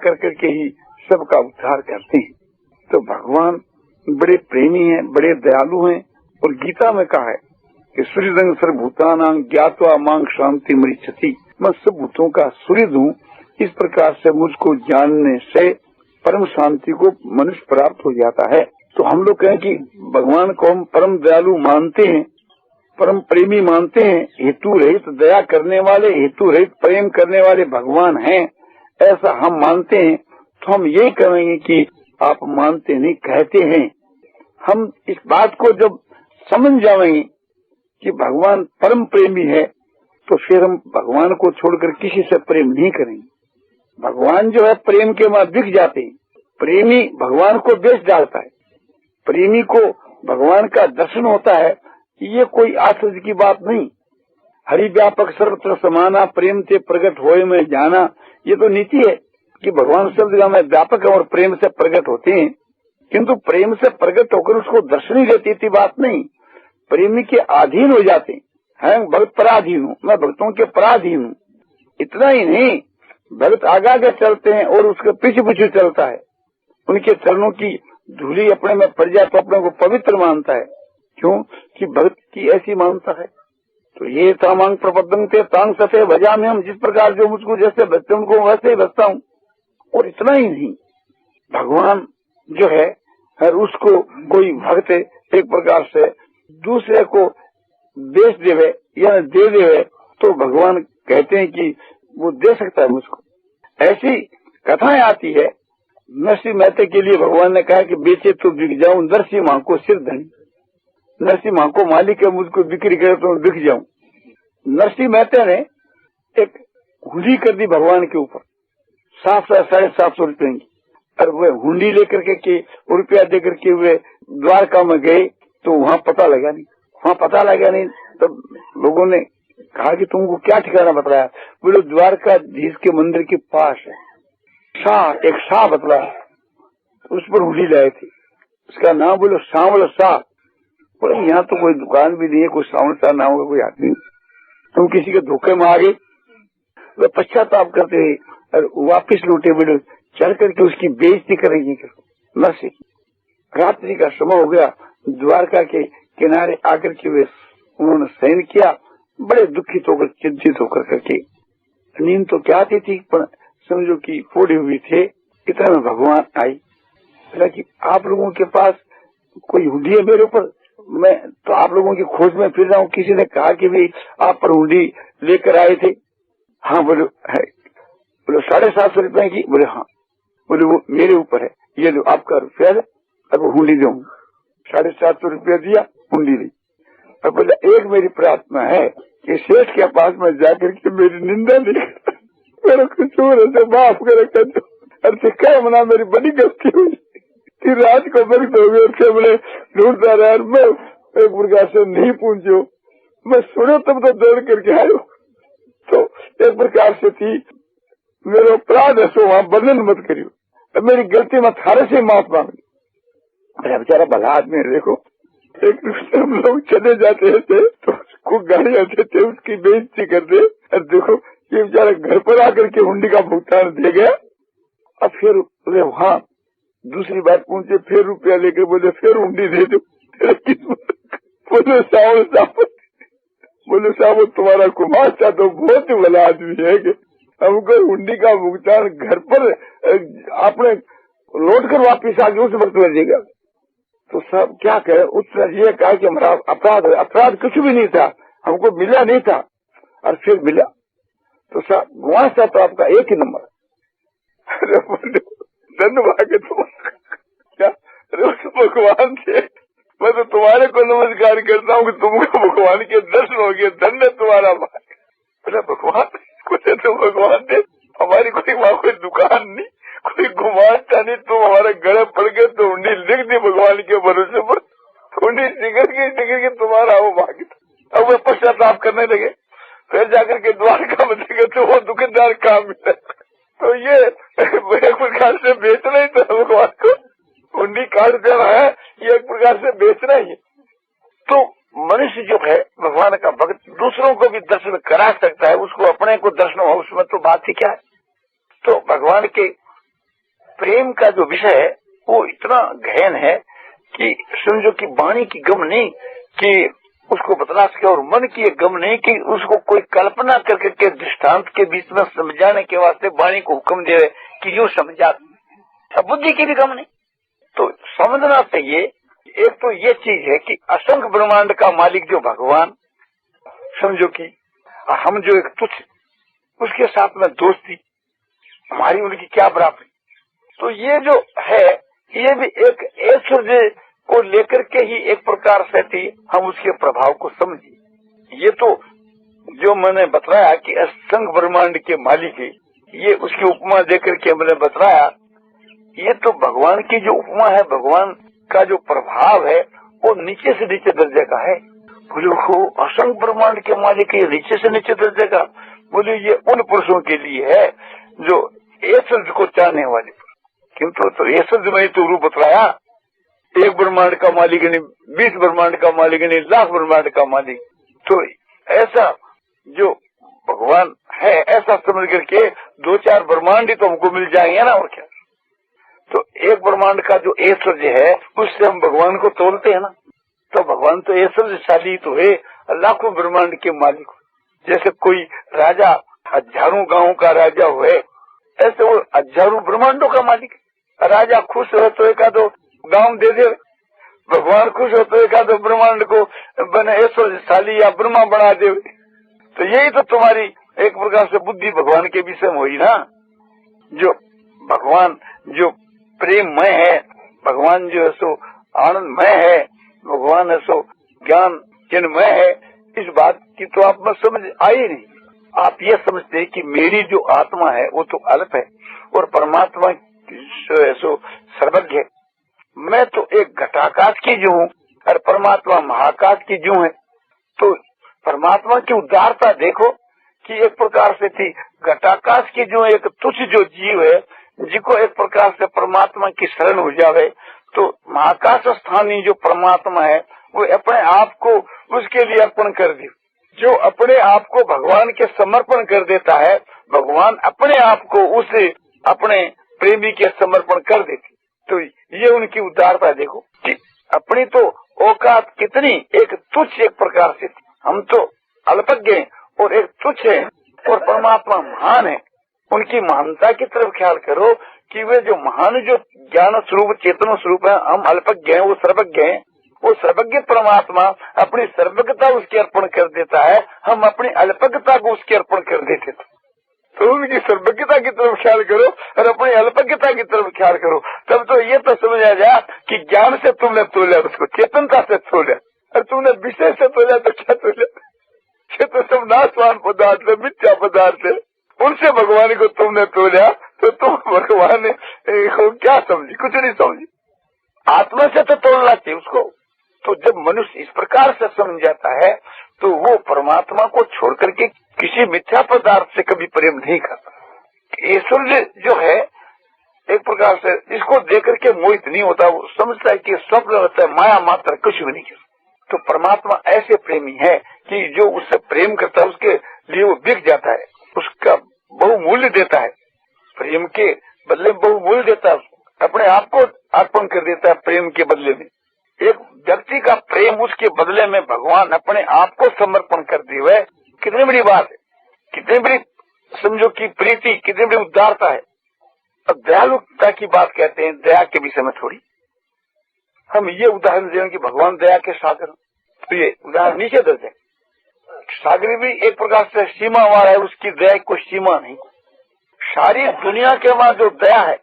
कर करके ही सबका उद्धार करते हैं। तो भगवान बड़े प्रेमी हैं, बड़े दयालु हैं। और गीता में कहा है कि सूर्यदंग सर्वभूतानां ज्ञात्वा मां शांति मृच्छति, मैं सब भूतों का सूर्य हूँ, इस प्रकार से मुझको जानने से परम शांति को मनुष्य प्राप्त हो जाता है। तो हम लोग कहें कि भगवान को हम परम दयालु मानते हैं, परम प्रेमी मानते हैं, हेतु रहित दया करने वाले, हेतु रहित प्रेम करने वाले भगवान हैं, ऐसा हम मानते हैं। तो हम यही कहेंगे कि आप मानते नहीं, कहते हैं। हम इस बात को जब समझ जाएंगे कि भगवान परम प्रेमी है, तो फिर हम भगवान को छोड़कर किसी से प्रेम नहीं करेंगे। भगवान जो है प्रेम के बाद बिक जाते हैं। प्रेमी भगवान को बेच डालता है। प्रेमी को भगवान का दर्शन होता है, ये कोई आश्चर्य की बात नहीं। हरि व्यापक सर्वत्र समाना, प्रेम से प्रकट होए में जाना, ये तो नीति है कि भगवान शब्द का में व्यापक है और प्रेम से प्रकट होते हैं। किंतु प्रेम से प्रकट होकर उसको दर्शन ही देती थी बात नहीं, प्रेमी के अधीन हो जाते हैं। भक्त पराधीन हूँ, मैं भक्तों के पराधीन हूँ। इतना ही नहीं, भक्त आगे आगे चलते हैं और उसके पीछे पीछे चलता है। उनके चरणों की धूली अपने में पड़ जाए तो अपने को पवित्र मानता है। क्यों कि भक्त की ऐसी मानता है। तो ये तामांग प्रबद्धं ते तांग सफे भजा में, हम जिस प्रकार जो मुझको जैसे बचते उनको वैसे ही बचता हूँ। और इतना ही नहीं, भगवान जो है हर उसको कोई भक्त एक प्रकार से दूसरे को बेच देवे या दे देवे तो भगवान कहते हैं कि वो दे सकता है मुझको। ऐसी कथाएं आती है। नरसिंह मेहता के लिए भगवान ने कहा कि बेचे तो बिक जाऊं, नरसिंह मां को सिर धनी। नरसिंह मां को मालिक है, मुझको बिक्री करे तो बिक जाऊं। नरसिंह मेहता ने एक हुंडी कर दी भगवान के ऊपर 700-750 रुपए की। और वे हुंडी लेकर के रुपया देकर के वे द्वारका में गए तो वहाँ पता लगा नहीं। तब लोगों ने कहा कि तुमको क्या ठिकाना बतलाया? बोले द्वारकाधीश के मंदिर के पास है। एक शाह बतलाया, उस पर हुंडी लाए थे। उसका नाम बोलो सांवल शाह। बोले यहाँ तो कोई दुकान भी नहीं है, कोई सांवल शाह नाम होगा कोई आदमी, तुम किसी के धोखे में आ गए। वे पश्चाताप करते हुए और वापिस लौटे। बोले चल करके उसकी बेइज्जती करेंगे नरसिंह। रात्रि का समय हो गया, द्वारका के किनारे आकर के वे उन्होंने शयन किया, बड़े दुखित होकर चिंतित होकर करके। नींद तो क्या आती थी पर समझो कि फोड़ी हुई थे। इतना में भगवान आई, बोला कि आप लोगों के पास कोई हुंडी है मेरे ऊपर? मैं तो आप लोगों की खोज में फिर रहा हूँ। किसी ने कहा कि भी आप पर हुंडी लेकर आए थे। हाँ बोले है। बोले 750 रुपए की? बोले हाँ। बोले वो मेरे ऊपर है, ये लो आपका रुपया है, अब वो हुंडी दूंगा। 750 रुपया दिया, हुंडी दी। और बोला एक मेरी प्रार्थना है कि सेठ के पास में जाकर के मेरी निंदा नहीं, मेरा कुछ से माफ कर। अरे क्या मना, मेरी बड़ी गलती हुई कि रात को मेरी तो बोले ढूंढता रहा, मैं एक प्रकार से नहीं पूछो, मैं सुनो तब तो दौड़ करके आयो। तो एक प्रकार से थी मेरा अपराध है, सो वहां वर्णन मत करियो, मेरी गलती मत थारे से माफ मांगी। मेरा बेचारा भला आदमी है। देखो एक दूसरे हम लोग चले जाते थे तो उसको गाली आते थे, उसकी बेइज्जती करते। और देखो ये बेचारा घर पर आकर के हुंडी का भुगतान दे गया। अब फिर बोले वहाँ दूसरी बार पहुंचे, फिर रुपया लेकर बोले फिर हुंडी दे दो। बोले साहब तुम्हारा कुमार तो बहुत ही भला आदमी है कि हमको हुंडी का भुगतान घर पर आपने लौट कर वापिस आके उस वक्त में देगा। तो सब क्या कहे, उसने ये कहा कि हमारा अपराध कुछ भी नहीं था, हमको मिला नहीं था और फिर मिला। तो सब गुआ था तो आपका एक ही नंबर। धन्यवाद क्या भगवान से मैं तो तुम्हारे को नमस्कार करता हूँ कि तुमको भगवान के दर्शन हो गए, धन्य तुम्हारा भाई। भगवान कुछ तो भगवान ने हमारी कोई वहाँ कोई दुकान नहीं, कोई गुमानता नहीं, तुम हमारे गले पड़ गए तो उन्हें लिख दी भगवान के भरोसे पर, उन्हें निकल के तुम्हारा वो भाग्य। अब वो पश्चाताप करने लगे। फिर जाकर के द्वारका में देखे तो वो दुकानदार काम मिला। तो ये एक प्रकार से बेचना ही था भगवान को, उन्हीं काट देना है, ये एक प्रकार से बेचना ही है। तो मनुष्य जो है भगवान का भक्त दूसरों को भी दर्शन करा सकता है, उसको अपने को दर्शन हो उसमें तो बात ही क्या है। तो भगवान के प्रेम का जो विषय है वो इतना गहन है कि समझो कि वाणी की गम नहीं कि उसको बतला सके, और मन की गम नहीं कि उसको कोई कल्पना करके के दृष्टांत के बीच में समझाने के वास्ते वाणी को हुक्म दे कि यूं समझा। बुद्धि की भी गम नहीं। तो समझना चाहिए, एक तो ये चीज है कि असंख्य ब्रह्मांड का मालिक जो भगवान, समझो कि हम जो एक तुच्छ, उसके साथ में दोस्ती, हमारी उनकी क्या बराबरी। तो ये जो है ये भी एक ऐश्वर्य को लेकर के ही एक प्रकार से थी, हम उसके प्रभाव को समझिए। ये तो जो मैंने बतलाया कि असंख्य ब्रह्मांड के मालिक है, ये उसकी उपमा देकर के मैंने बतलाया, ये तो भगवान की जो उपमा है, भगवान का जो प्रभाव है वो नीचे से नीचे दर्जे का है। बोले वो असंख्य ब्रह्मांड के मालिक है, नीचे से नीचे दर्जे का। बोले ये उन पुरुषों के लिए है जो ऐश्वर्य को चाहने वाले, किंतु तो ऐश्वर्य में तो रूप बतलाया, एक ब्रह्मांड का मालिक नहीं, 20 ब्रह्मांड का मालिक नहीं, लाख ब्रह्मांड का मालिक। तो ऐसा जो भगवान है ऐसा समझ करके 2-4 ब्रह्मांड ही तो हमको मिल जाएंगे ना, और क्या। तो एक ब्रह्मांड का जो ऐश्वर्य है उससे हम भगवान को तोलते हैं ना। तो भगवान तो ऐश्वर्यशाली तो है, लाखों ब्रह्मांड के मालिक। जैसे कोई राजा हजारों गांवों का राजा हुए, ऐसे वो हजारों ब्रह्मांडों का मालिक है। राजा खुश हो तो एक आधो गांव दे दे, भगवान खुश हो तो एक आधो ब्रह्मांड को बने ऐश्वर्यशाली या ब्रह्मा बना दे। तो यही तो तुम्हारी एक प्रकार से बुद्धि भगवान के विषय में हुई ना। जो भगवान जो प्रेममय है, भगवान जो है सो आनंदमय है, भगवान है सो ज्ञान चिन्मय है, इस बात की तो आप में समझ आई नहीं। आप ये समझते कि मेरी जो आत्मा है वो तो अल्प है और परमात्मा सो सर्वज्ञ है। मैं तो एक घटाकाश की जो हूँ और परमात्मा महाकाश की जो है। तो परमात्मा की उदारता देखो कि एक प्रकार से थी घटाकाश की जो एक तुच्छ जो जीव है, जिसको एक प्रकार से परमात्मा की शरण हो जावे, तो महाकाश स्थानीय जो परमात्मा है वो अपने आप को उसके लिए अर्पण कर दे। जो अपने आप को भगवान के समर्पण कर देता है, भगवान अपने आप को उसे अपने प्रेमी के समर्पण कर देती। तो ये उनकी उदारता देखो कि अपनी तो औकात कितनी एक तुच्छ एक प्रकार से थी। हम तो अल्पज्ञ और एक तुच्छ है और परमात्मा महान है। उनकी महानता की तरफ ख्याल करो कि वे जो महान जो ज्ञान स्वरूप चेतन स्वरूप है, हम अल्पज्ञ हैं, वो सर्वज्ञ हैं। वो सर्वज्ञ परमात्मा अपनी सर्वज्ञता उसके अर्पण कर देता है, हम अपनी अल्पज्ञता को उसके अर्पण कर देते थे। तो उनकी सर्वज्ञता की तरफ ख्याल करो और अपनी अल्पज्ञता की तरफ ख्याल करो, तब तो ये तो समझा जाए कि ज्ञान से तुमने तोला उसको, चेतनता से तोला, और तुमने विषय से तोला तो क्या तोला। ये तो सब नाशवान पदार्थ है, मिथ्या पदार्थ है, उनसे भगवान को तुमने तोला तो तुम भगवान को क्या समझी, कुछ नहीं समझी। आत्मा से तो तोड़ना चाहिए उसको। तो जब मनुष्य इस प्रकार से समझ जाता है तो वो परमात्मा को छोड़ करके किसी मिथ्या पदार्थ से कभी प्रेम नहीं करता। ऐश्वर्य जो है एक प्रकार से इसको देख करके मोहित नहीं होता, वो समझता है कि स्वप्न होता है, माया मात्र, कुछ भी नहीं कर। तो परमात्मा ऐसे प्रेमी है कि जो उससे प्रेम करता है उसके लिए वो बिक जाता है, उसका बहुमूल्य देता है, प्रेम के बदले में बहुमूल्य देता है, अपने आप को अर्पण कर देता है प्रेम के बदले में। एक व्यक्ति का प्रेम उसके बदले में भगवान अपने आप को समर्पण कर दी है, कितनी बड़ी बात है, कितनी बड़ी समझो की प्रीति, कितनी बड़ी उदारता है। अब दयालुता की बात कहते हैं, दया के विषय में थोड़ी हम ये उदाहरण दें कि भगवान दया के सागर, तो ये उदाहरण नीचे दर्जे। सागर भी एक प्रकार से सीमा वाला है, उसकी दया की कोई सीमा नहीं। सारी दुनिया के वहां जो दया है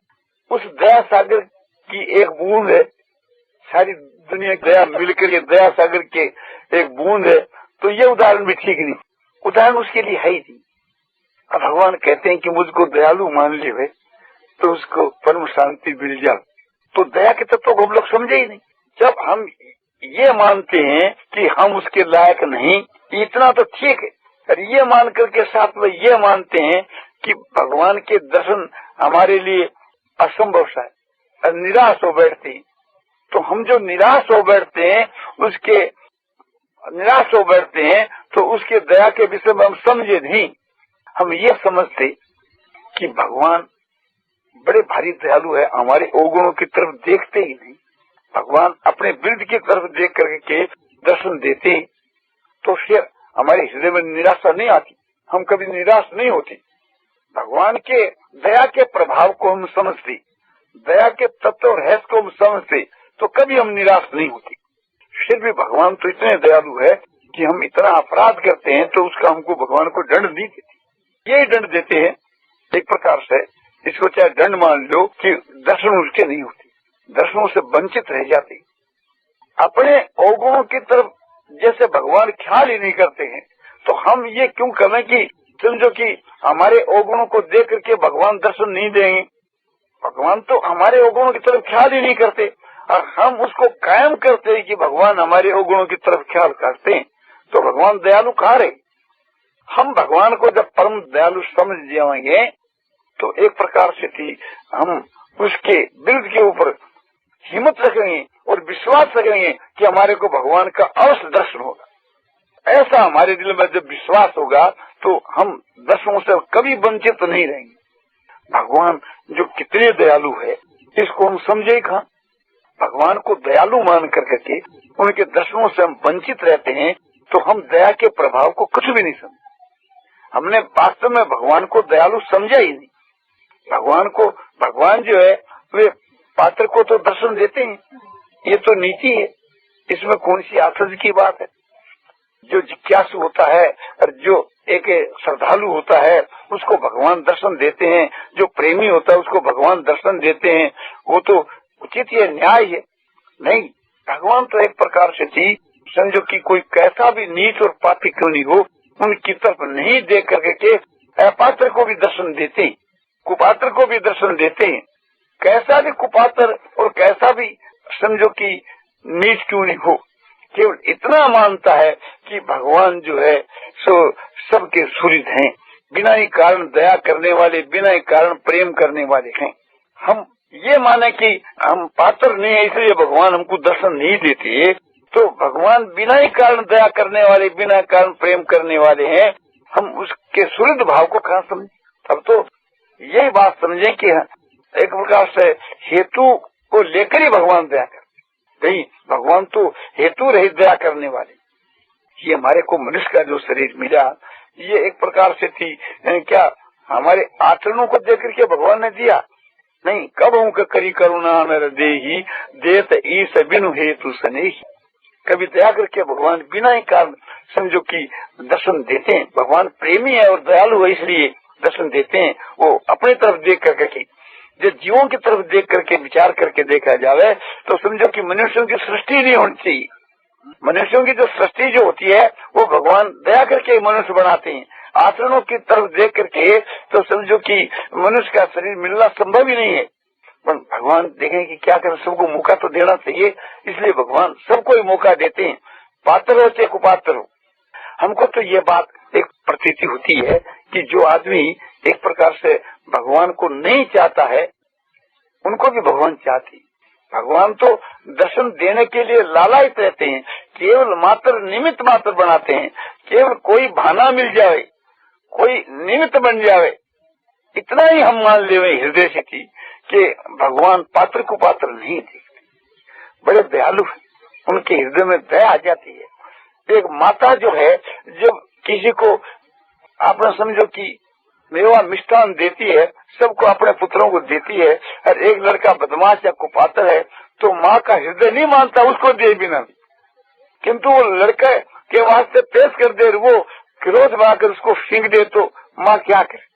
उस दया सागर की एक बूंद है, सारी दुनिया की दया मिलकर ये दया सागर के एक बूंद है। तो ये उदाहरण भी ठीक नहीं, उदाहरण उसके लिए है ही नहीं। अब भगवान कहते हैं कि मुझको दयालु मान ले तो उसको परम शांति मिल जाए। तो दया के तत्व को हम लोग समझे ही नहीं। जब हम ये मानते हैं कि हम उसके लायक नहीं, इतना तो ठीक है, और ये मान करके साथ में ये मानते हैं कि भगवान के दर्शन हमारे लिए असंभव सा है, और निराश हो बैठते हैं। तो हम जो निराश हो बैठते हैं तो उसके दया के विषय में हम समझे नहीं। हम ये समझते कि भगवान बड़े भारी दयालु है, हमारे अवगुणों की तरफ देखते ही नहीं। भगवान अपने विरुद्ध की तरफ देख करके दर्शन देते हैं तो फिर हमारे हृदय में निराशा नहीं आती, हम कभी निराश नहीं होते। भगवान के दया के प्रभाव को हम समझते, दया के तत्व और रहस्य को हम समझते तो कभी हम निराश नहीं होते। फिर भी भगवान तो इतने दयालु है कि हम इतना अपराध करते हैं तो उसका हमको भगवान को दंड नहीं देते, यही दंड देते हैं एक प्रकार से। इसको चाहे दंड मान लो कि दर्शन उसके नहीं होते, दर्शनों से वंचित रह जाते। अपने अवगुणों की तरफ जैसे भगवान ख्याल ही नहीं करते हैं तो हम ये क्यों करें कि समझो कि हमारे अवगुणों को देख करके भगवान दर्शन नहीं देंगे। भगवान तो हमारे अवगुणों की तरफ ख्याल ही नहीं करते और हम उसको कायम करते हैं कि भगवान हमारे अवगुणों की तरफ ख्याल करते हैं तो भगवान दयालु कहाँ रहे। हम भगवान को जब परम दयालु समझ जाएंगे तो एक प्रकार से थी हम उसके विरुद्ध के ऊपर हिम्मत रखेंगे और विश्वास रखेंगे कि हमारे को भगवान का अवश्य दर्शन होगा। ऐसा हमारे दिल में जब विश्वास होगा तो हम दर्शनों से कभी वंचित नहीं रहेंगे। भगवान जो कितने दयालु है इसको हम समझे कहाँ। भगवान को दयालु मान करके उनके दर्शनों से हम वंचित रहते हैं तो हम दया के प्रभाव को कुछ भी नहीं समझे। हमने वास्तव में भगवान को दयालु समझा ही नहीं। भगवान जो है वे पात्र को तो दर्शन देते हैं, ये तो नीति है, इसमें कौन सी आश्चर्य की बात है। जो जिज्ञासु होता है और जो एक श्रद्धालु होता है उसको भगवान दर्शन देते हैं, जो प्रेमी होता है उसको भगवान दर्शन देते हैं, वो तो उचित है, न्याय है। नहीं, भगवान तो एक प्रकार से थी समझो कि कोई कैसा भी नीच और पापी क्यों नहीं हो उनकी तरफ नहीं देख करके अपात्र को भी दर्शन देते हैं, कुपात्र को भी दर्शन देते हैं। कैसा भी कुपात्र और कैसा भी समझो कि नीच क्यों नहीं हो, केवल इतना मानता है कि भगवान जो है सो सबके सुहृद हैं, बिना ही कारण दया करने वाले, बिना ही कारण प्रेम करने वाले हैं। हम ये माने कि हम पात्र नहीं है इसलिए भगवान हमको दर्शन नहीं देते तो भगवान बिना ही कारण दया करने वाले, बिना कारण प्रेम करने वाले हैं, हम उसके सुहृद भाव को कहाँ समझे। तब तो यही बात समझे कि एक प्रकार से हेतु को लेकर ही भगवान दया करते। नहीं, भगवान तो हेतु रहित दया करने वाले। ये हमारे को मनुष्य का जो शरीर मिला ये एक प्रकार से थी क्या हमारे आचरणों को देख करके भगवान ने दिया नहीं। कब हूँ करी करुणा मेरे देही देत ईस बिनु हेतु स्नेही। कभी दया करके भगवान बिना ही कारण समझो कि दर्शन देते हैं। भगवान प्रेमी है और दयालु है इसलिए दर्शन देते हैं। वो अपनी तरफ देख करके, जब जीवों की तरफ देख करके विचार करके देखा जाए तो समझो कि मनुष्यों की सृष्टि नहीं होनी चाहिए। मनुष्यों की जो सृष्टि जो होती है वो भगवान दया करके मनुष्य बनाते हैं। आचरणों की तरफ देख करके तो समझो कि मनुष्य का शरीर मिलना संभव ही नहीं है। पर भगवान देखें कि क्या करें, सबको मौका तो देना चाहिए, इसलिए भगवान सबको ही मौका देते हैं, पात्र हो चाहे कुपात्र हो। हमको तो ये बात एक प्रतीति होती है कि जो आदमी एक प्रकार से भगवान को नहीं चाहता है उनको भी भगवान चाहते। भगवान तो दर्शन देने के लिए लालायित रहते हैं, केवल मात्र निमित्त मात्र बनाते हैं। केवल कोई बहाना मिल जाए, कोई निमित्त बन जाए, इतना ही हम मान ले हृदय से थी कि भगवान पात्र को पात्र नहीं देखते। बड़े दयालु है, उनके हृदय में दया आ जाती है। एक माता जो है जब किसी को आपने समझो कि मेवा मिष्ठान देती है, सबको अपने पुत्रों को देती है, और एक लड़का बदमाश या कुपात्र है तो माँ का हृदय नहीं मानता उसको दे बिना भी, किंतु वो लड़के के वास्ते पेश कर दे, वो क्रोध में आकर उसको फेंक दे तो माँ क्या करे।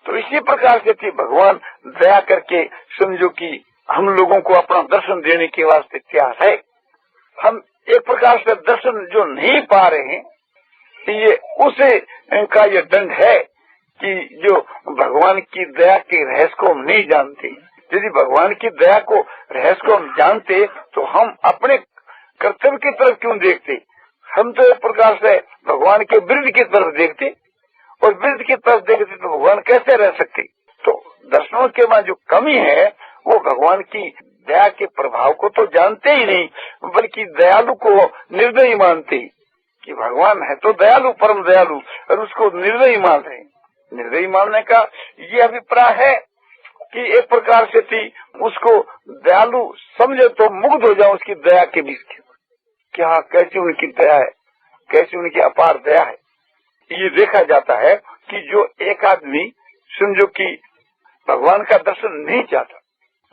तो इसी प्रकार से थी भगवान दया करके समझो कि हम लोगों को अपना दर्शन देने के वास्ते तैयार है। हम एक प्रकार से दर्शन जो नहीं पा रहे हैं ये उसे का ये दंड है कि जो भगवान की दया के रहस्य को हम नहीं जानते। यदि भगवान की दया को रहस्य को हम जानते तो हम अपने कर्तव्य की तरफ क्यों देखते। हम तो एक प्रकार से भगवान के विरुद्ध की तरफ देखते, और विरुद्ध की तरफ देखते तो भगवान कैसे रह सकते। तो दर्शनों के बाद जो कमी है वो भगवान की दया के प्रभाव को तो जानते ही नहीं, बल्कि दयालु को निर्दयी मानते कि भगवान है तो दयालु, परम दयालु, और उसको निर्दयी मान रहे। निर्दयी मानने का ये अभिप्राय है कि एक प्रकार से थी उसको दयालु समझे तो मुग्ध हो जाओ उसकी दया के बीच के। क्या कैसी उनकी दया है, कैसी उनकी अपार दया है। ये देखा जाता है कि जो एक आदमी समझो कि भगवान का दर्शन नहीं चाहता,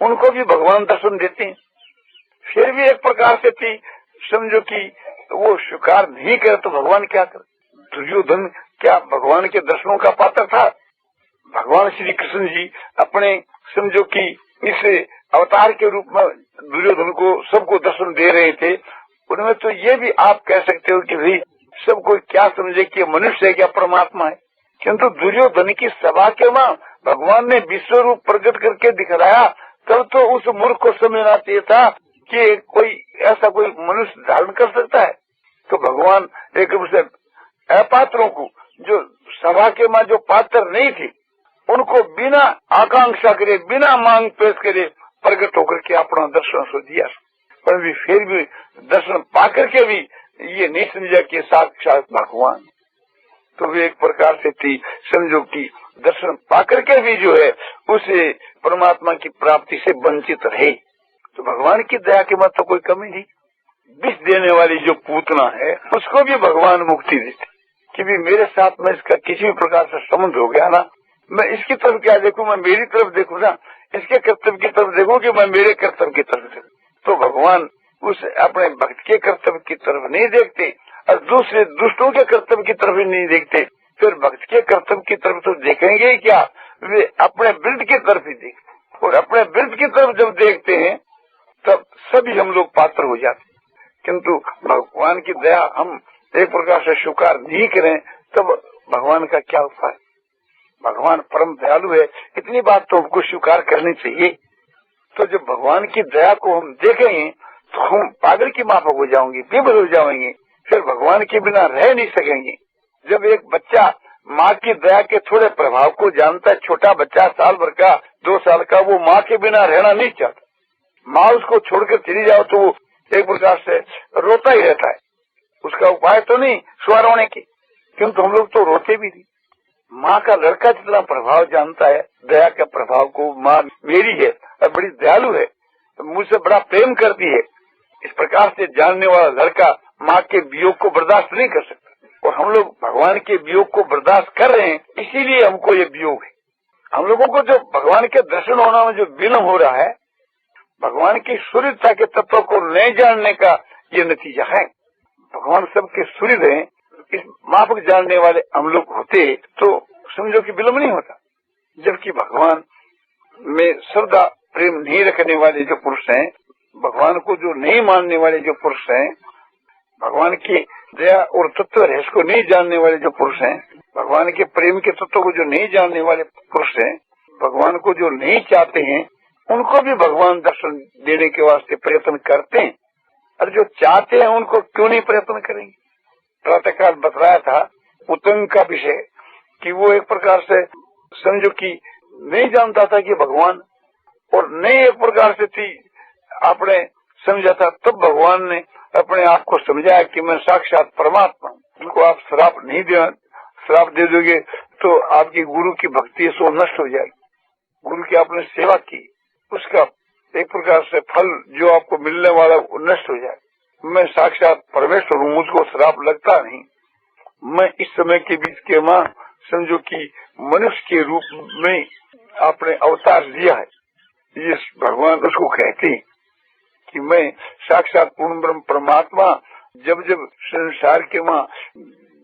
उनको भी भगवान दर्शन देते हैं। फिर भी एक प्रकार से थी समझो कि वो स्वीकार नहीं करे तो भगवान क्या करे। दुर्योधन क्या भगवान के दर्शनों का पात्र था? भगवान श्री कृष्ण जी अपने समझो कि इस अवतार के रूप में दुर्योधन को सबको दर्शन दे रहे थे। उनमें तो ये भी आप कह सकते हो कि भाई सब कोई क्या समझे कि मनुष्य है क्या परमात्मा है। किंतु दुर्योधन की सभा के वहां भगवान ने विश्व रूप प्रकट करके दिखलाया, तब तो उस मूर्ख को समझना चाहिए था कि कोई ऐसा कोई मनुष्य धारण कर सकता है। तो भगवान एक रूप से अपात्रों को, जो सभा के वहां जो पात्र नहीं थे, उनको बिना आकांक्षा करे, बिना मांग पेश करे प्रकट होकर के अपना दर्शन सो दिया। पर भी फिर भी दर्शन पाकर के भी ये नहीं समझा कि साक्षात भगवान। तो वे एक प्रकार से थी समझो कि दर्शन पाकर के भी जो है उसे परमात्मा की प्राप्ति से वंचित रहे। तो भगवान की दया के मत तो कोई कमी नहीं। विष देने वाली जो पूतना है उसको भी भगवान मुक्ति देते कि भी मेरे साथ में इसका किसी भी प्रकार से संबंध हो गया ना, मैं इसकी तरफ क्या देखूं, मैं मेरी तरफ देखूं ना, इसके कर्तव्य की तरफ देखूं कि मैं मेरे कर्तव्य की तरफ देखूं। तो भगवान उस अपने भक्त के कर्तव्य की तरफ नहीं देखते और दूसरे दुष्टों के कर्तव्य की तरफ भी नहीं देखते। फिर भक्त के कर्तव्य की तरफ तो देखेंगे ही क्या, वे अपने वृत्त की तरफ ही देखते। और अपने वृत्त की तरफ जब देखते हैं तब सभी हम लोग पात्र हो जाते। किंतु भगवान की दया हम एक प्रकार से स्वीकार नहीं करें तब भगवान का क्या उपाय। भगवान परम दयालु है, इतनी बात तो हमको स्वीकार करनी चाहिए। तो जब भगवान की दया को हम देखेंगे तो हम पागल की माफक हो जाएंगे, विवल हो जाएंगे, फिर भगवान के बिना रह नहीं सकेंगे। जब एक बच्चा माँ की दया के थोड़े प्रभाव को जानता है, छोटा बच्चा साल भर का 2 साल का, वो माँ के बिना रहना नहीं चाहता। माँ उसको छोड़कर चली जाओ तो वो एक प्रकार से रोता ही रहता है। उसका उपाय तो नहीं स्वर होने की, किंतु हम लोग तो रोते भी नहीं। माँ का लड़का जितना प्रभाव जानता है दया के प्रभाव को, माँ मेरी है और बड़ी दयालु है, मुझसे बड़ा प्रेम करती है, इस प्रकार से जानने वाला लड़का माँ के वियोग को बर्दाश्त नहीं कर सकता। और हम लोग भगवान के वियोग को बर्दाश्त कर रहे हैं, इसीलिए हमको ये वियोग है। हम लोगों को जो भगवान के दर्शन होना में जो विलम्ब हो रहा है, भगवान की सूर्यता के तत्व को नहीं जानने का ये नतीजा है। भगवान सबके सूर्य हैं, इस माफक जानने वाले हम लोग होते तो समझो कि विलम्ब नहीं होता। जबकि भगवान में श्रद्धा प्रेम नहीं रखने वाले जो पुरुष हैं, भगवान को जो नहीं मानने वाले जो पुरुष हैं, भगवान की दया और तत्व रहस्य को नहीं जानने वाले जो पुरुष हैं, भगवान के प्रेम के तत्व को जो नहीं जानने वाले पुरुष हैं, भगवान को जो नहीं चाहते हैं, उनको भी भगवान दर्शन देने के वास्ते प्रयत्न करते हैं। और जो चाहते हैं उनको क्यों नहीं प्रयत्न करेंगे। प्रातःकाल बतलाया था उतंग का विषय कि वो एक प्रकार से समझो कि नहीं जानता था कि भगवान, और नहीं एक प्रकार से थी आपने समझा था, तब भगवान ने अपने आप को समझाया कि मैं साक्षात परमात्मा हूँ। उनको आप श्राप नहीं देना, श्राप दे दोगे तो आपकी गुरु की भक्ति सो नष्ट हो जाएगी। गुरु की आपने सेवा की, उसका एक प्रकार से फल जो आपको मिलने वाला वो नष्ट हो जाए। मैं साक्षात परमेश्वर हूँ, मुझको श्राप लगता नहीं। मैं इस समय के बीच के माँ समझो कि मनुष्य के रूप में आपने अवतार लिया है। ये भगवान उसको कहते हैं कि मैं साक्षात पूर्ण ब्रह्म परमात्मा, जब जब संसार के माँ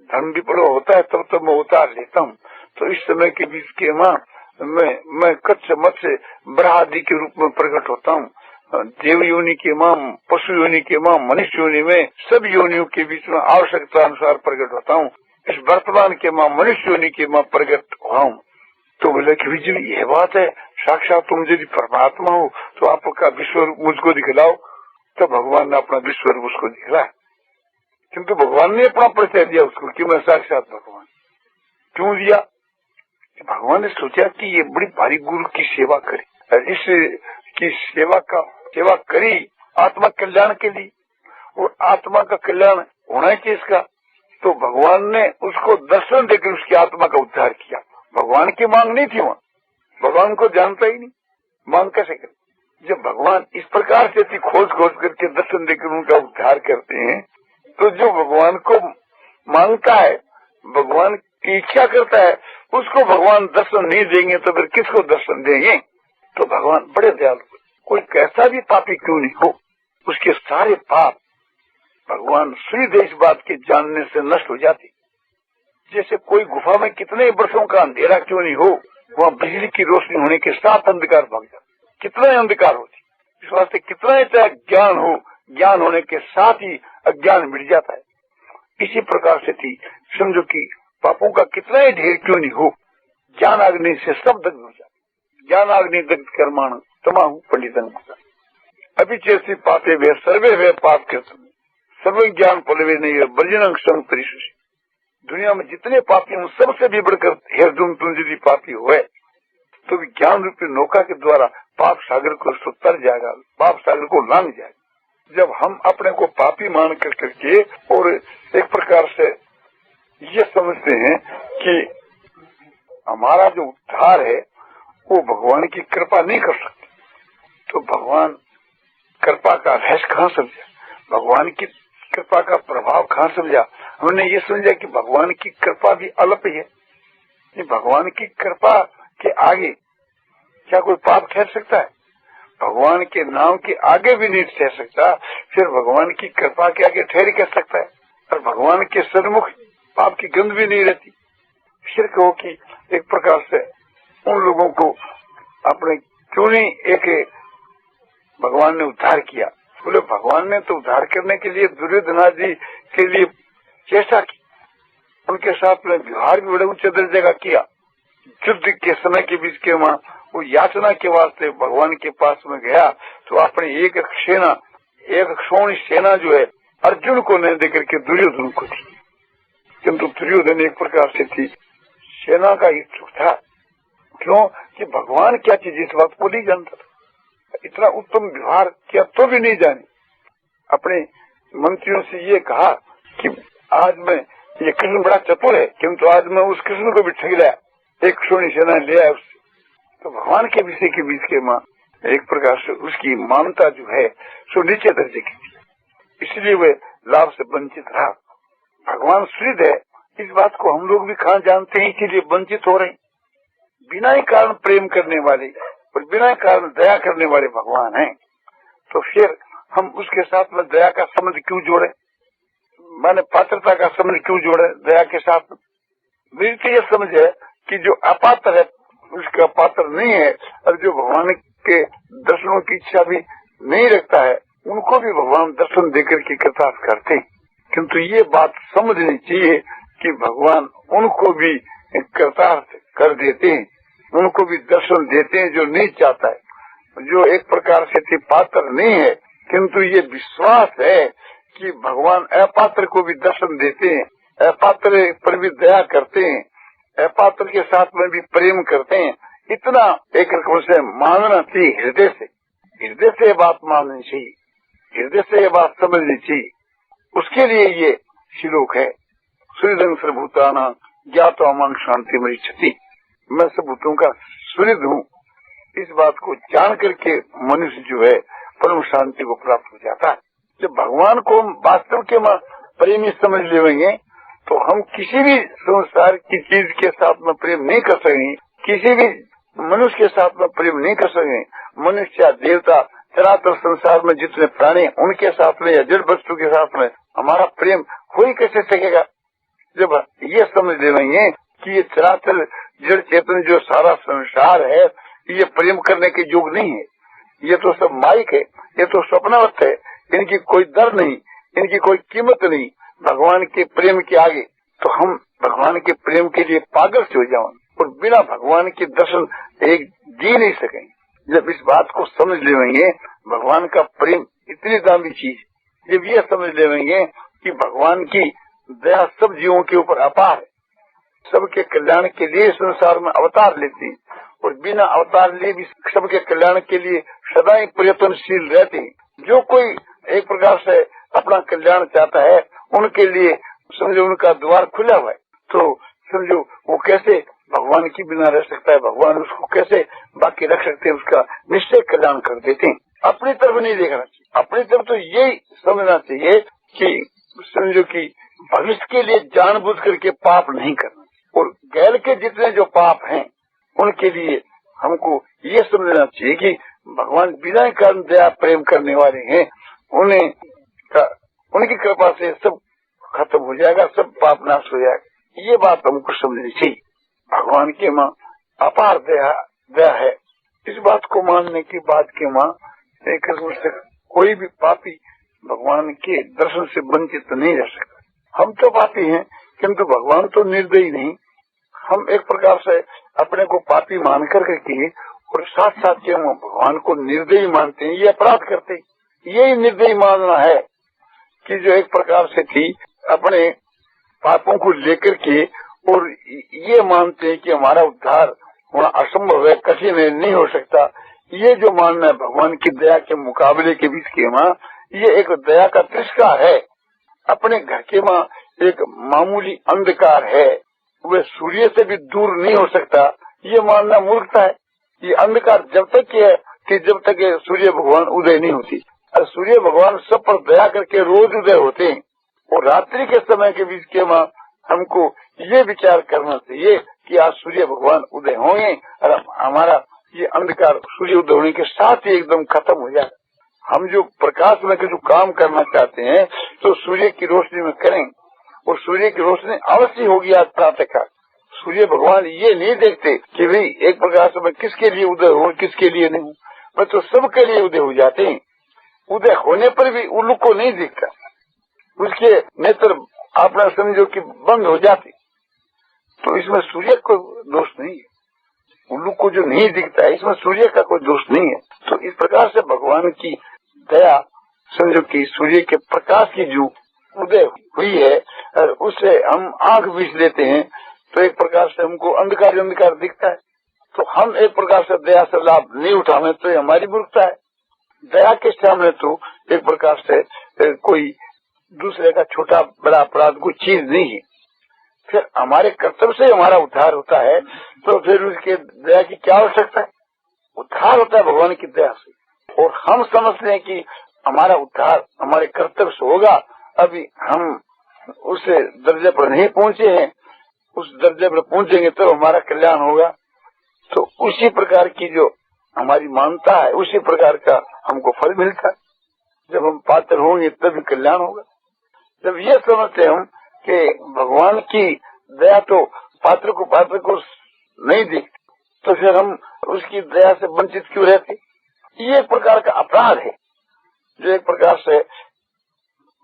धर्म विप्लव होता है तब तब मैं अवतार लेता हूँ। तो इस समय के बीच के माँ मैं कच्छ मत्स्य ब्रह्म आदि के रूप में प्रकट होता हूँ। देव योनि के मां, पशु योनि के मां, मनुष्य योनि में सब योनियों के बीच में आवश्यकता अनुसार प्रकट होता हूँ। इस वर्तमान के मां मनुष्य योनि के मां प्रकट हुआ हूँ। तो बोले कि जी यह बात है, साक्षात तुम यदि परमात्मा हो तो आपका विश्व रूप मुझको दिखलाओ। तो भगवान ने अपना विश्व रूप उसको दिखलाया, किंतु भगवान ने अपना परिचय दिया उसको कि मैं साक्षात भगवान। क्यों दिया? भगवान ने सोचा कि ये बड़ी भारी गुरु की सेवा करे, और इस की सेवा करी आत्मा कल्याण के लिए, और आत्मा का कल्याण होना चाहिए इसका। तो भगवान ने उसको दर्शन देकर उसकी आत्मा का उद्धार किया। भगवान की मांग नहीं थी वहाँ, भगवान को जानता ही नहीं। मांग कैसे करें? जब भगवान इस प्रकार से खोज करके दर्शन देकर उनका उद्धार करते हैं, तो जो भगवान को मांगता है, भगवान की इच्छा करता है, उसको भगवान दर्शन नहीं देंगे तो फिर किसको दर्शन देंगे? तो भगवान बड़े दयालु। कोई कैसा भी पापी क्यों नहीं हो, उसके सारे पाप भगवान सूर्य इस बात के जानने से नष्ट हो जाते। जैसे कोई गुफा में कितने वर्षों का अंधेरा क्यों नहीं हो, वहाँ बिजली की रोशनी होने के साथ अंधकार भाग जाता। कितना अंधकार होती, इस वास्ते कितना चाहे ज्ञान हो, ज्ञान होने के साथ ही अज्ञान मिट जाता है। इसी प्रकार से थी, समझो कि पापों का कितना ही ढेर क्यों नहीं हो, ज्ञान अग्नि से सब दग्ध हो जाता। ज्ञान अग्नि दग्ध कर्माण तमाहु पंडितन। अभी जैसी पापे वे सर्वे वे पाप कृतम सर्व ज्ञान पलवे नहीं वर्जन संग परिशुषि। दुनिया में जितने पापी हूँ सबसे भी बढ़कर हेरदुम तुम यदि पापी हुए तो ज्ञान रूपी नौका के द्वारा पाप सागर को तर जाएगा, पाप सागर को लांग जाएगा। जब हम अपने को पापी मान कर करके और एक प्रकार से ये समझते हैं कि हमारा जो उद्धार है वो भगवान की कृपा नहीं कर सकते, तो भगवान कृपा का रहस्य कहाँ समझा, भगवान की कृपा का प्रभाव कहाँ समझा। हमने ये समझा कि भगवान की कृपा भी अल्प ही है। भगवान की कृपा के आगे क्या कोई पाप ठहर सकता है? भगवान के नाम के आगे भी नहीं ठहर सकता, फिर भगवान की कृपा के आगे ठहर कर सकता है? और भगवान के सन्मुख पाप की गंध भी नहीं रहती। फिर कहो कि एक प्रकार से उन लोगों को अपने क्यों नहीं एक भगवान ने उद्धार किया? बोले भगवान ने तो उद्धार करने के लिए दुर्योधनादि के लिए चेष्टा की, उनके साथ में व्यवहार भी बड़े ऊंचे दर्जे का किया। युद्ध के समय के बीच के वहां वो याचना के वास्ते भगवान के पास में गया तो अपनी एक क्षोणी सेना जो है अर्जुन को नहीं देकर के दुर्योधन को दी। किंतु दुर्योधन एक प्रकार से थी सेना का इच्छुक था। क्यों कि भगवान क्या चीज इस बात को नहीं जानता था। इतना उत्तम व्यवहार किया तो भी नहीं जाने। अपने मंत्रियों से ये कहा कि आज मैं ये कृष्ण बड़ा चतुर है, किंतु आज मैं उस कृष्ण को भी ठग लाया, एक क्षोणी सेना ले आया उससे। तो भगवान के विषय के बीच के मां एक प्रकार से उसकी मानता जो है सो नीचे दर्जे की थी, इसलिए वे लाभ से वंचित रहा। भगवान सूर्य है, इस बात को हम लोग भी कहाँ जानते हैं, इसीलिए वंचित हो रहे। बिना ही कारण प्रेम करने वाले और बिना कारण दया करने वाले भगवान हैं, तो फिर हम उसके साथ में दया का संबंध क्यों जोड़े, माने पात्रता का संबंध क्यों जोड़े दया के साथ? मेरी तो यह समझ है कि जो अपात्र है उसका पात्र नहीं है, और जो भगवान के दर्शनों की इच्छा भी नहीं रखता है उनको भी भगवान दर्शन देकर के कृतार्थ करते। किंतु ये बात समझनी चाहिए कि भगवान उनको भी कृतार्थ कर देते हैं, उनको भी दर्शन देते हैं जो नहीं चाहता है, जो एक प्रकार से पात्र नहीं है, किंतु ये विश्वास है कि भगवान अपात्र को भी दर्शन देते हैं, अपात्र पर भी दया करते हैं, अपात्र के साथ में भी प्रेम करते हैं। इतना एक रकम से मानना चाहिए, हृदय से ये बात माननी चाहिए, हृदय से ये बात समझनी चाहिए। उसके लिए ये श्लोक है, सूर्यदंग सर्वभूतानां ज्ञात्वा मां शांति मरीक्षति। मैं सब भूतों का सूर्य हूँ, इस बात को जान करके मनुष्य जो है परम शांति को प्राप्त हो जाता है। जब भगवान को हम वास्तव के प्रेमी समझ लेंगे तो हम किसी भी संसार की चीज के साथ में प्रेम नहीं कर सकेंगे, किसी भी मनुष्य के साथ में प्रेम नहीं कर सकेंगे। मनुष्य देवता चराचर संसार में जितने प्राणी उनके साथ में या जड़ वस्तु के साथ में हमारा प्रेम हो ही कैसे सकेगा? जब ये समझ लेंगे कि ये चराचर जड़ चेतन जो सारा संसार है ये प्रेम करने के योग नहीं है, ये तो सब माइक है, ये तो स्वप्नवत है, इनकी कोई दर नहीं, इनकी कोई कीमत नहीं भगवान के प्रेम के आगे, तो हम भगवान के प्रेम के लिए पागल से हो जाएंगे और बिना भगवान के दर्शन एक जी नहीं सकेंगे। जब इस बात को समझ लेंगे भगवान का प्रेम इतनी दामी चीज, जब ये समझ लेंगे कि भगवान की दया सब जीवों के ऊपर अपार है, सबके कल्याण के लिए संसार में अवतार लेते हैं और बिना अवतार लिए भी सबके कल्याण के लिए सदा ही प्रयत्नशील रहते हैं। जो कोई एक प्रकार से अपना कल्याण चाहता है उनके लिए समझो उनका द्वार खुला हुआ है, तो समझो वो कैसे भगवान भगवान की बिना रह सकता है, भगवान उसको कैसे बाकी रख सकते हैं, उसका निश्चय कल्याण कर देते हैं। अपनी तरफ नहीं देखना चाहिए, अपनी तरफ तो यही समझना चाहिए कि समझो कि भविष्य के लिए जानबूझ करके पाप नहीं करना, और गैर के जितने जो पाप हैं उनके लिए हमको ये समझना चाहिए कि भगवान बिना कारण दया प्रेम करने वाले हैं, उनकी कृपा से सब खत्म हो जाएगा, सब पाप नाश हो जाएगा। ये बात हमको समझनी चाहिए। भगवान के माँ अपार दया है, इस बात को मानने के बाद के माँ एक कोई भी पापी भगवान के दर्शन से वंचित नहीं रह सकता। हम तो पापी हैं, किंतु भगवान तो निर्दयी नहीं। हम एक प्रकार से अपने को पापी मान करके और साथ साथ के हम भगवान को निर्दयी मानते हैं, ये अपराध करते हैं। यही निर्दयी मानना है कि जो एक प्रकार से थी अपने पापों को लेकर के और ये मानते हैं कि हमारा उद्धार होना असंभव है, कठिन है, नहीं हो सकता। ये जो मानना है भगवान की दया के मुकाबले के बीच के माँ, ये एक दया का तिरस्कार है। अपने घर के माँ एक मामूली अंधकार है, वह सूर्य से भी दूर नहीं हो सकता, ये मानना मूर्खता है। ये अंधकार जब तक है कि जब तक सूर्य भगवान उदय नहीं होती, और सूर्य भगवान सब पर दया करके रोज उदय होते हैं। और रात्रि के समय के बीच के माँ हमको ये विचार करना चाहिए कि आज सूर्य भगवान उदय होंगे और हमारा ये अंधकार सूर्य उदय होने के साथ ही एकदम खत्म हो जाए। हम जो प्रकाश में जो काम करना चाहते हैं तो सूर्य की रोशनी में करें, और सूर्य की रोशनी अवश्य होगी आज प्रातः काल। सूर्य भगवान ये नहीं देखते कि भाई एक प्रकार से मैं किसके लिए उदय हूँ किसके लिए नहीं हूँ, मैं तो सबके लिए उदय हो जाते हैं। उदय होने पर भी उल्लू को नहीं दिखता, उसके नेत्र आपने समझो कि बंद हो जाते, तो इसमें सूर्य को दोष नहीं है। उल्लू को जो नहीं दिखता है इसमें सूर्य का कोई दोष नहीं है। तो इस प्रकार से भगवान की दया समझो कि सूर्य के प्रकाश की जो उदय हुई है और उससे हम आंख बीच लेते हैं तो एक प्रकार से हमको अंधकार अंधकार दिखता है। तो हम एक प्रकार से दया से लाभ नहीं उठावे तो ये हमारी मूर्खता है। दया के सामने तो एक प्रकार से कोई दूसरे का छोटा बड़ा अपराध कोई चीज नहीं है। फिर हमारे कर्तव्य से हमारा उद्धार होता है तो फिर उसके दया की क्या आवश्यकता है। उद्धार होता है भगवान की दया से, और हम समझते हैं कि हमारा उद्धार हमारे कर्तव्य से होगा। अभी हम उस दर्जे पर नहीं पहुंचे हैं, उस दर्जे पर पहुंचेंगे तो हमारा कल्याण होगा। तो उसी प्रकार की जो हमारी मानता है उसी प्रकार का हमको फल मिलता है। जब हम पात्र होंगे तभी कल्याण होगा। जब ये समझते हम कि भगवान की दया तो पात्र को नहीं दिखती, तो फिर हम उसकी दया से वंचित क्यों रहते। ये एक प्रकार का अपराध है, जो एक प्रकार से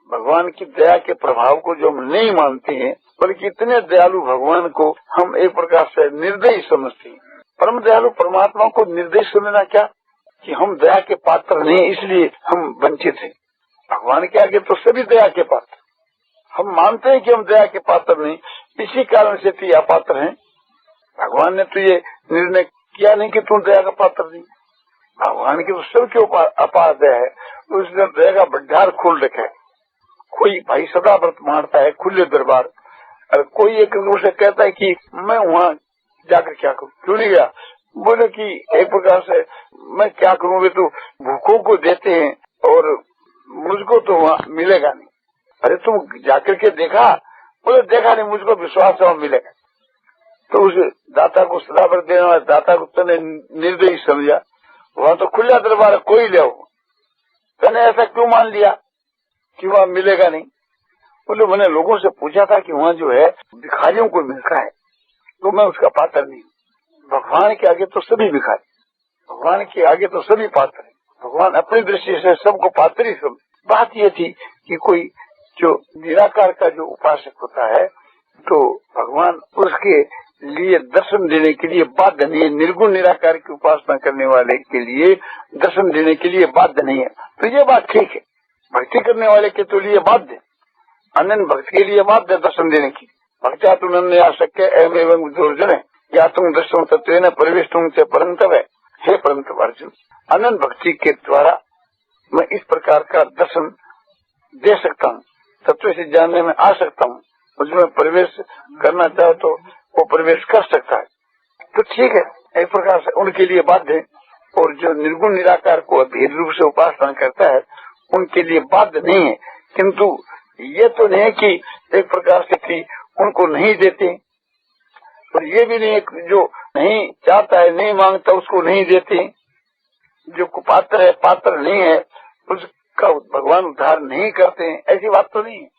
भगवान की दया के प्रभाव को जो हम नहीं मानते हैं, बल्कि इतने दयालु भगवान को हम एक प्रकार से निर्दयी समझते हैं। परम दयालु परमात्मा को निर्दयी समझना क्या कि हम दया के पात्र नहीं इसलिए हम वंचित हैं। भगवान के आगे तो सभी दया के पात्र। हम मानते हैं कि हम दया के पात्र नहीं, इसी कारण से तो अपात्र हैं। भगवान ने तो ये निर्णय किया नहीं कि तुम दया का पात्र नहीं। भगवान की तो सबके ऊपर अपार दया है, उसने दया का भंडार खोल रखा है। कोई भाई सदा व्रत मारता है खुले दरबार, और कोई एक दूसरे कहता है कि मैं वहाँ जाकर क्या करूँ, क्यों नहीं गया। बोले कि एक प्रकार से मैं क्या करूँ, वे तो भूखों को देते हैं और मुझको तो वहाँ मिलेगा नहीं। अरे तुम जाकर के देखा, बोले देखा नहीं, मुझको विश्वास है वहाँ मिलेगा। तो उस दाता को सदा व्रत देने वाले दाता को तने निर्दयी समझा, वहाँ तो खुला दरबार कोई ले, तने ऐसा क्यों मान लिया कि वहाँ मिलेगा नहीं। बोले मैंने लोगों से पूछा था कि वहाँ जो है भिखारियों को मिलता है, तो मैं उसका पात्र नहीं। भगवान के आगे तो सभी भिखारी, भगवान के आगे तो सभी पात्र है। भगवान अपनी दृष्टि से सबको पात्र ही समझ। बात ये थी कि कोई जो निराकार का जो उपासक होता है तो भगवान उसके लिए दर्शन देने के लिए बाध्य नहीं है। निर्गुण निराकार की उपासना करने वाले के लिए दर्शन देने के लिए बाध्य नहीं है। तो ये बात ठीक है, भक्ति करने वाले के तो लिए बाध्य, अनन्य भक्त के लिए बाध्य दर्शन देने की। भक्त्या तुम नन्य आशक्य एवं दुर्जन है या तुम दर्शन तत्व न परिवेश तुम से परंतव है। हे परंतव अर्जुन, अनन्य भक्ति के द्वारा मैं इस प्रकार का दर्शन दे सकता हूँ, तत्व से जानने में आ सकता हूँ। उसमें प्रवेश करना चाहो तो वो प्रवेश कर सकता है। ठीक है, एक प्रकार से उनके लिए बाध्य है। और जो निर्गुण निराकार को अभेद रूप से उपासना करता है उनके लिए बाध्य नहीं है। किंतु ये तो नहीं है कि एक प्रकार से कि उनको नहीं देते, और ये भी नहीं है जो नहीं चाहता है, नहीं मांगता, उसको नहीं देते। जो कुपात्र है, पात्र नहीं है, उसका भगवान उद्धार नहीं करते हैं, ऐसी बात तो नहीं है।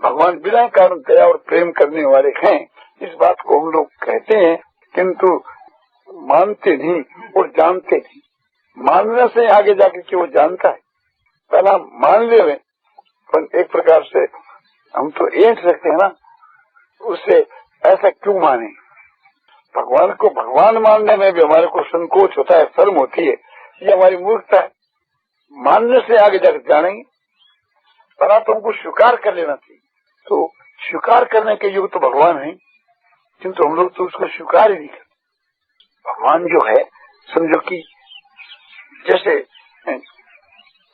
भगवान बिना कारण दया और प्रेम करने वाले हैं, इस बात को हम लोग कहते हैं, किंतु मानते नहीं और जानते नहीं। मानने से आगे जाकर के वो जानता है, पहला मान ले रहे, पर एक प्रकार से हम तो ऐंठ सकते हैं ना, उससे ऐसा क्यों माने। भगवान को भगवान मानने में भी हमारे को संकोच होता है, शर्म होती है, ये हमारी मूर्खता है। मानने से आगे जाकर जानेंगे, पर आप हमको स्वीकार कर लेना चाहिए। तो स्वीकार करने के युग तो भगवान है, किंतु हम लोग तो उसको स्वीकार ही नहीं करते। भगवान जो है, समझो कि जैसे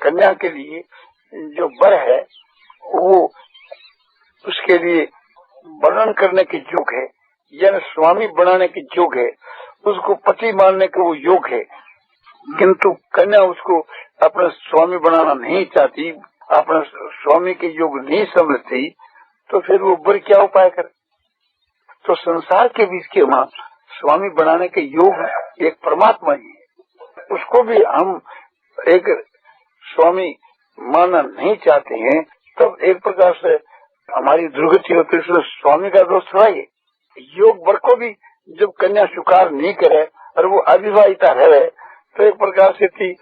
कन्या के लिए जो वर है वो उसके लिए वर्णन करने के योग है, यानी स्वामी बनाने के योग है, उसको पति मानने के वो योग है। किंतु कन्या उसको अपना स्वामी बनाना नहीं चाहती, अपना स्वामी के योग नहीं समझती, तो फिर वो वर क्या उपाय करे। तो संसार के बीच के वहां स्वामी बनाने के योग एक परमात्मा ही है, उसको भी हम एक स्वामी मानना नहीं चाहते हैं, तब एक प्रकार से हमारी दुर्गति होती है। इसलिए स्वामी का दोष थोड़ा ही। योग वर को भी जब कन्या स्वीकार नहीं करे और वो अविवाहिता रहे, तो एक प्रकार से थी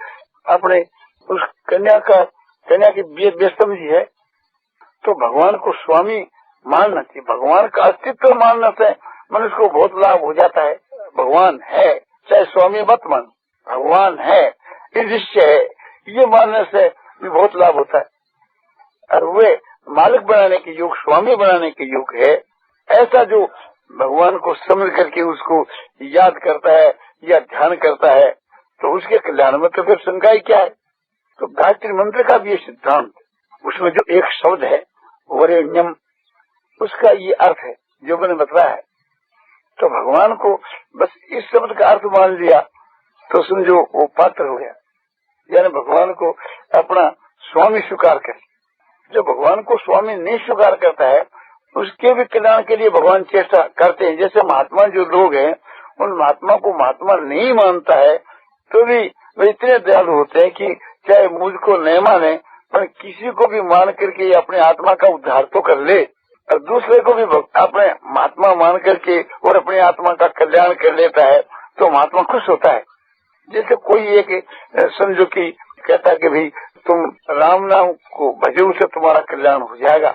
अपने उस कन्या की बेसमझी है। तो भगवान को स्वामी मानना चाहिए। भगवान का अस्तित्व मानने से मनुष्य को बहुत लाभ हो जाता है। भगवान है, चाहे स्वामी मत मान, भगवान है, ईश्वर है, ये मानने से भी बहुत लाभ होता है। और वे मालिक बनाने के योग, स्वामी बनाने के योग है। ऐसा जो भगवान को समझ करके उसको याद करता है या ध्यान करता है, तो उसके कल्याण में तो फिर शंका ही क्या है। तो गायत्री मंत्र का भी ये सिद्धांत, उसमें जो एक शब्द है वरेण्यम, उसका ये अर्थ है जो मैंने बताया है। तो भगवान को बस इस शब्द का अर्थ मान लिया तो समझो वो पात्र हो गया, यानी भगवान को अपना स्वामी स्वीकार कर। जो भगवान को स्वामी नहीं स्वीकार करता है उसके भी कल्याण के लिए भगवान चेष्टा करते हैं। जैसे महात्मा जो लोग हैं, उन महात्मा को महात्मा नहीं मानता है तो भी वे इतने दयालु होते हैं कि चाहे मुझको नहीं माने पर किसी को भी मान करके अपने आत्मा का उद्धार तो कर ले, और दूसरे को भी अपने महात्मा मान करके और अपनी आत्मा का कल्याण कर लेता है, तो महात्मा खुश होता है। जैसे कोई एक समझो कि कहता है कि भाई तुम राम नाम को भजो से तुम्हारा कल्याण हो जाएगा,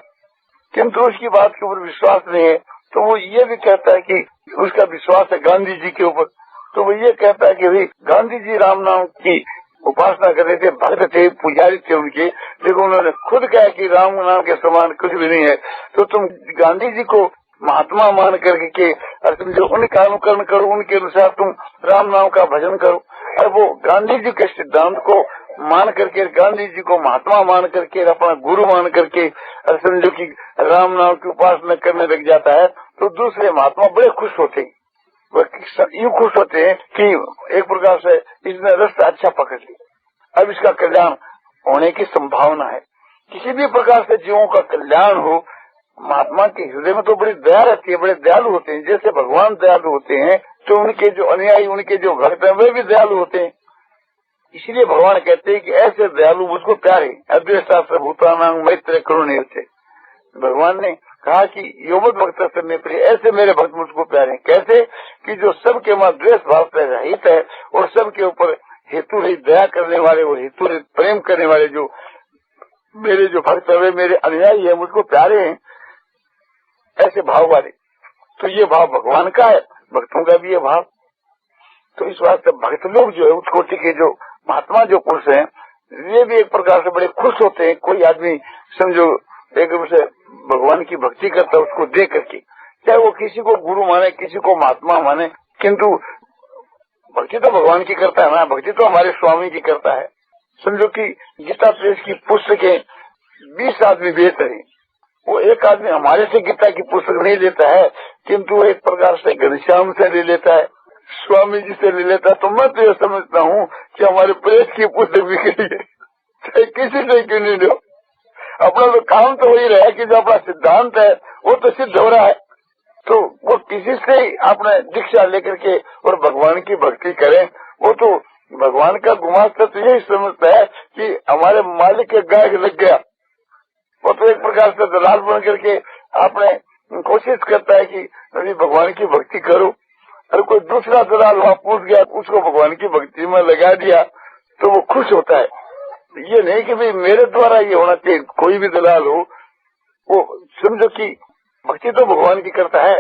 किंतु उसकी बात के ऊपर विश्वास नहीं है, तो वो ये भी कहता है कि उसका विश्वास है गांधी जी के ऊपर, तो वो ये कहता है कि भाई गांधी जी राम नाम की उपासना कर रहे थे, भक्त थे, पुजारी थे उनके, लेकिन उन्होंने खुद कहा कि राम नाम के समान कुछ भी नहीं है, तो तुम गांधी जी को महात्मा मान करके और तुम जो उनका अनुकरण करो, उनके अनुसार तुम राम नाम का भजन करो। और वो गांधी जी के सिद्धांत को मान करके, गांधी जी को महात्मा मान करके, अपना गुरु मान करके और समझो कि राम नाम की उपासना करने लग जाता है, तो दूसरे महात्मा बड़े खुश होते हैं। यूँ खुश होते हैं कि एक प्रकार से इसने रास्ता अच्छा पकड़ लिया, अब इसका कल्याण होने की संभावना है। किसी भी प्रकार से जीवों का कल्याण हो, महात्मा के हृदय में तो बड़ी दया रहती है, बड़े दयालु होते हैं। जैसे भगवान दयालु होते हैं तो उनके जो अनुयायी, उनके जो भक्त हैं वे भी दयालु होते हैं। इसलिए भगवान कहते हैं कि ऐसे दयालु मुझको प्यारे, अद्वेष्टा सर्वभूतानां मैत्र करुणे होते। भगवान ने कहा कि योमत भक्त करने पर ऐसे मेरे भक्त मुझको प्यारे। कैसे कि जो सबके वहां द्वेष भाव से रहित है और सबके ऊपर हेतु रहित दया करने वाले, वो हेतु रहित प्रेम करने वाले जो मेरे जो भक्त है, मेरे अनुयायी है, मुझको प्यारे हैं, ऐसे भाव वाले। तो ये भाव भगवान का है, भक्तों का भी ये भाव। तो इस वास्ते भक्त लोग जो है, उस कोटि के जो महात्मा जो पुरुष हैं, ये भी एक प्रकार से बड़े खुश होते हैं। कोई आदमी समझो एक रूप से भगवान की भक्ति करता है, उसको देख करके, चाहे वो किसी को गुरु माने, किसी को महात्मा माने, किंतु भक्ति तो भगवान की करता है ना, भक्ति तो हमारे स्वामी की करता है। समझो कि गीता प्रेस की पुस्तकें 20 आदमी बेच रहे, वो एक आदमी हमारे से गीता की पुस्तक नहीं लेता है, किंतु एक प्रकार से घनश्याम से ले लेता है, स्वामी जी से ले लेता तो मैं तो ये समझता हूँ कि हमारे प्रेस की पुस्तक बिक रही है, चाहे किसी से क्यों नहीं लो। अपना तो काम तो वही रहा है कि जो अपना सिद्धांत है वो तो सिद्ध हो रहा है, तो वो किसी से ही आपने दीक्षा लेकर के और भगवान की भक्ति करें। वो तो भगवान का गुमास्ता तो यही समझता है कि हमारे मालिक के गाय लग गया। वो तो एक प्रकार से दलाल बन करके आपने कोशिश करता है कि अभी भगवान की भक्ति करो, और कोई दूसरा दलाल वहां पूछ गया, उसको भगवान की भक्ति में लगा दिया तो वो खुश होता है। ये नहीं कि भाई मेरे द्वारा ये होना चाहिए, कोई भी दलाल हो वो समझो कि भक्ति तो भगवान की करता है।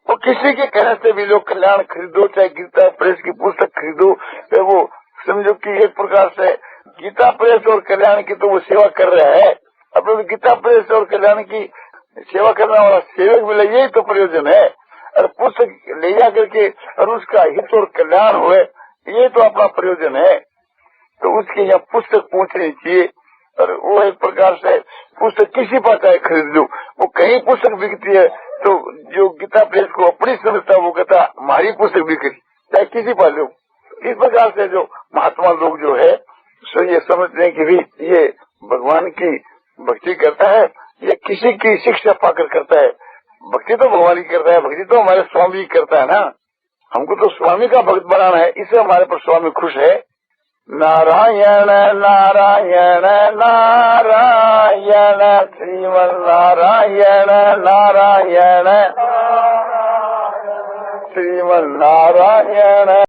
वो किसी के कहने से भी लोग कल्याण खरीदो, चाहे गीता प्रेस की पुस्तक खरीदो, तो वो समझो कि एक प्रकार से गीता प्रेस और कल्याण की तो वो सेवा कर रहा है। अब तो गीता प्रेस और कल्याण की सेवा करने वाला सेवक मिले, यही तो प्रयोजन है। और पुस्तक ले जा करके और उसका हित और कल्याण हुए, ये तो अपना प्रयोजन है। तो उसके यहाँ पुस्तक पहुंचनी चाहिए। और वो एक प्रकार से पुस्तक किसी पास चाहे खरीद लो, वो कहीं पुस्तक बिकती है तो जो गीता प्रेस को अपनी समझता वो कहता हमारी पुस्तक बिक्री, चाहे किसी पास लो। इस प्रकार से जो महात्मा लोग जो है सो ये समझते हैं कि भी ये भगवान की भक्ति करता है, ये किसी की शिक्षा पाकर करता है। भक्ति तो भगवान की करता है, भक्ति तो हमारे स्वामी करता है ना। हमको तो स्वामी का भक्त बनाना है, इससे हमारे पर स्वामी खुश है। नारायण नारायण नारायण श्रीमन नारायण नारायण श्रीमन नारायण।